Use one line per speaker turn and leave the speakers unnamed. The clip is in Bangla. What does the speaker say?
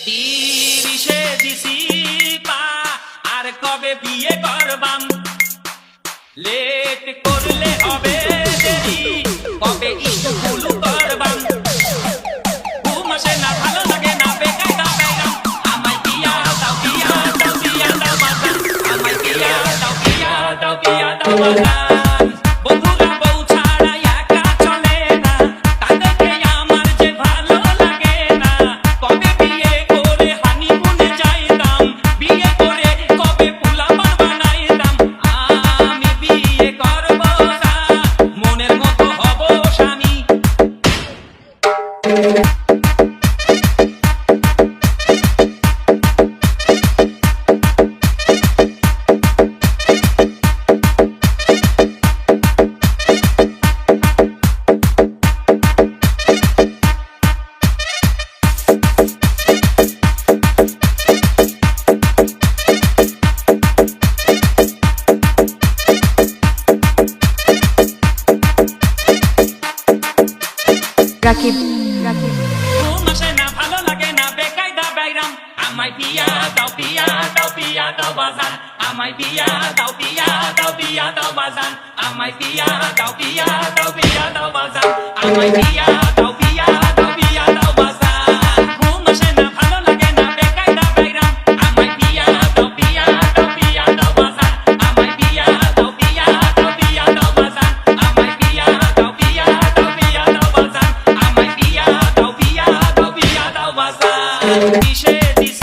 তিরিশে দিছি পা আর কবে বিয়ে করবাম লেট করলে হবে দেরি কবে স্কুল করবাম ঘুম আসে না ভালো লাগে না বেকায়দা বেগাম আমায় বিয়া দাও বিয়া দাও বিয়া দাও বাজান আমায় বিয়া দাও বিয়া দাও বিয়া দাও বাজান বন্ধুরা বউ ছাড়া একা চলে না তাদেরকে আমার যে ভালো লাগে না কবে বিয়ে করে হানিমুনে যাইতাম বিয়ে করে কবে পোলাপান বানাইতাম আমি বিয়ে করব না মনের মতো হব স্বামী
রাকিব রাকিব
ঘুম আসে না ভালো লাগে না বেকায়দা বাইরাম আমায় বিয়া দাও বিয়া দাও বিয়া দাও বাজান আমায় বিয়া দাও বিয়া দাও বিয়া দাও বাজান আমায় বিয়া দাও বিয়া দাও বিয়া দাও বাজান আমায় বিয়া দাও বিয়া দাও বিয়া দাও বাজান ঘুম আসে না ভালো লাগে না বেকায়দা বাইরাম আমায় বিয়া দাও বিয়া দাও বিয়া দাও বাজান আমায় বিয়া দাও বিয়া দাও বিয়া দাও বাজান আমায় বিয়া দাও বিয়া দাও বিয়া দাও বাজান আমায় বিয়া দাও বিয়া দাও বিয়া দাও বাজান কিসে দিস